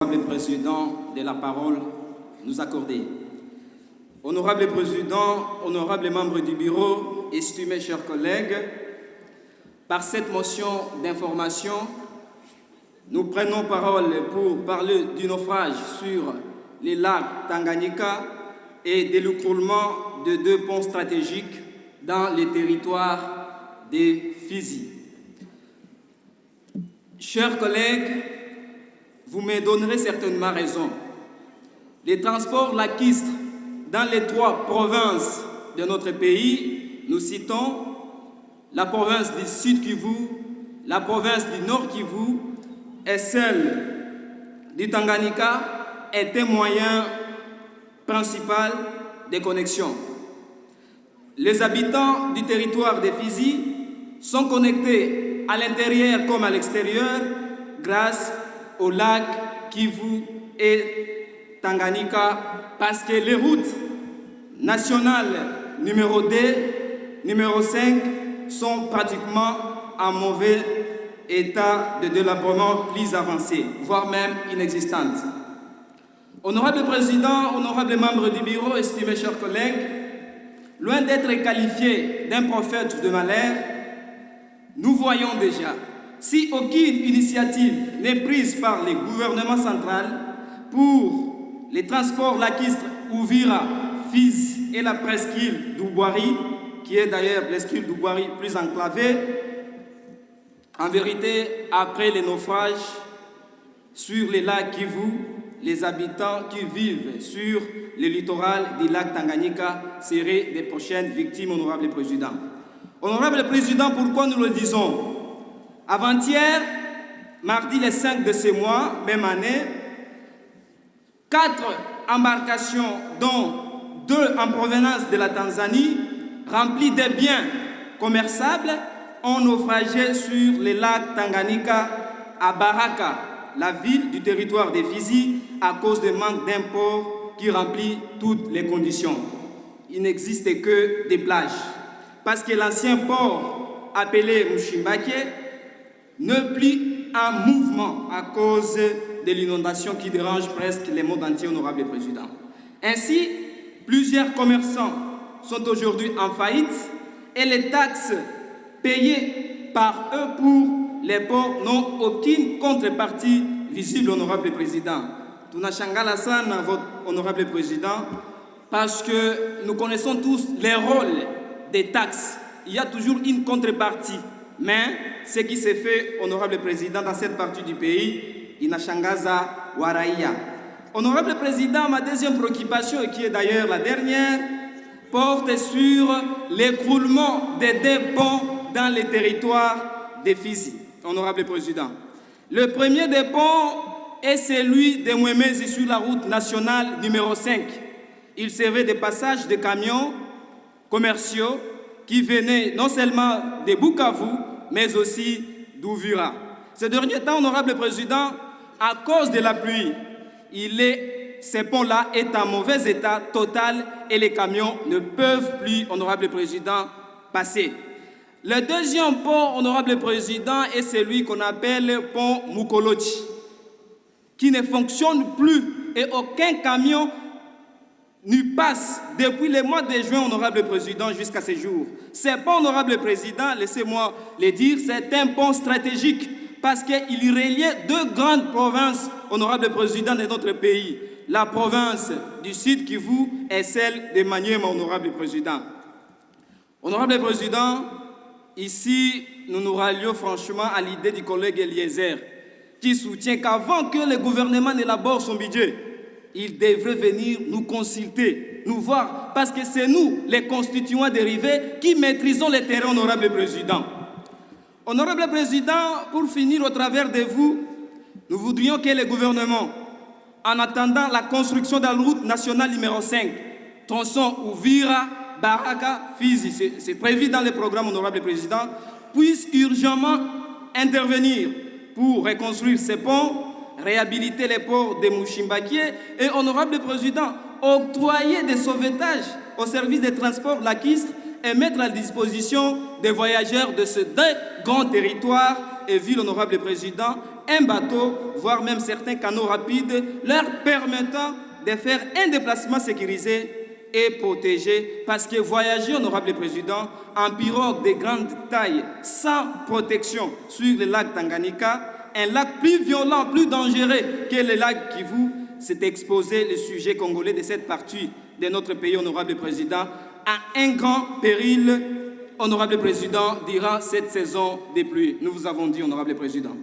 Honorable Président, de la parole nous accorder. Honorable Président, honorables membres du bureau, estimés chers collègues, par cette motion d'information, nous prenons parole pour parler du naufrage sur les lacs Tanganyika et de l'écroulement de deux ponts stratégiques dans les territoires des Fizi. Chers collègues, vous me donnerez certainement raison. Les transports lacustres dans les trois provinces de notre pays, nous citons la province du Sud Kivu, la province du Nord Kivu et celle du Tanganyika, est un moyen principal de connexion. Les habitants du territoire des Fizi sont connectés à l'intérieur comme à l'extérieur grâce au lac Kivu et Tanganyika parce que les routes nationales numéro 2, numéro 5 sont pratiquement en mauvais état de délabrement plus avancé, voire même inexistantes. Honorable Président, honorables membres du bureau, estimés chers collègues, loin d'être qualifié d'un prophète de malheur, nous voyons déjà, si aucune initiative n'est prise par le gouvernement central pour les transports lacustres Uvira, Fizi et la presqu'île d'Ubwari, qui est d'ailleurs presqu'île d'Ubwari plus enclavée, en vérité, après les naufrages sur les lacs Kivu, les habitants qui vivent sur le littoral du lac Tanganyika seraient des prochaines victimes, honorable Président. Honorable Président, pourquoi nous le disons? Avant-hier, mardi le 5 de ce mois, même année, 4 embarcations, dont 2 en provenance de la Tanzanie, remplies de biens commerçables, ont naufragé sur le lac Tanganyika à Baraka, la ville du territoire des Fizi, à cause du manque d'un port qui remplit toutes les conditions. Il n'existe que des plages. Parce que l'ancien port appelé Mushimbake n'est plus en mouvement à cause de l'inondation qui dérange presque le monde entier, honorable Président. Ainsi, plusieurs commerçants sont aujourd'hui en faillite et les taxes payées par eux pour les ports n'ont aucune contrepartie visible, honorable Président. Tunashangala sana, votre honorable Président, parce que nous connaissons tous les rôles des taxes. Il y a toujours une contrepartie. Mais ce qui s'est fait, honorable Président, dans cette partie du pays, Inashangaza Waraïa. Honorable Président, ma deuxième préoccupation, et qui est d'ailleurs la dernière, porte sur l'écroulement des deux ponts dans les territoires des Fizi. Honorable Président. Le premier des ponts est celui de Mwemezi sur la route nationale numéro 5. Il servait de passage de camions commerciaux qui venaient non seulement de Bukavu, mais aussi d'Uvira. Ces derniers temps, honorable Président, à cause de la pluie, ce pont-là est en mauvais état total et les camions ne peuvent plus, honorable Président, passer. Le deuxième pont, honorable Président, est celui qu'on appelle pont Mukolochi, qui ne fonctionne plus et aucun camion n'y passe depuis le mois de juin, honorable Président, jusqu'à ce jour. Ce pont, honorable Président, laissez-moi le dire, c'est un pont stratégique parce qu'il reliait deux grandes provinces, honorable Président, de notre pays. La province du Sud Kivu et celle de Maniema, honorable Président. Honorable Président, ici, nous nous rallions franchement à l'idée du collègue Eliezer, qui soutient qu'avant que le gouvernement n'élabore son budget, il devrait venir nous consulter, nous voir, parce que c'est nous, les constituants dérivés, qui maîtrisons les terrains, honorable Président. Honorable Président, pour finir au travers de vous, nous voudrions que le gouvernement, en attendant la construction de la route nationale numéro 5, tronçon Uvira, Baraka, Fizi, c'est prévu dans le programme, honorable Président, puisse urgemment intervenir pour reconstruire ces ponts, réhabiliter les ports de Mushimbaki et, honorable Président, octroyer des sauvetages au service des transports lacustres et mettre à disposition des voyageurs de ces deux grands territoires et villes, honorable Président, un bateau, voire même certains canaux rapides, leur permettant de faire un déplacement sécurisé et protégé, parce que voyager, honorable président, en pirogue de grande taille, sans protection sur le lac Tanganyika, un lac plus violent, plus dangereux que le lac Kivu, c'est exposer le sujet congolais de cette partie de notre pays, honorable président, à un grand péril, honorable président, durant cette saison des pluies. Nous vous avons dit, honorable président.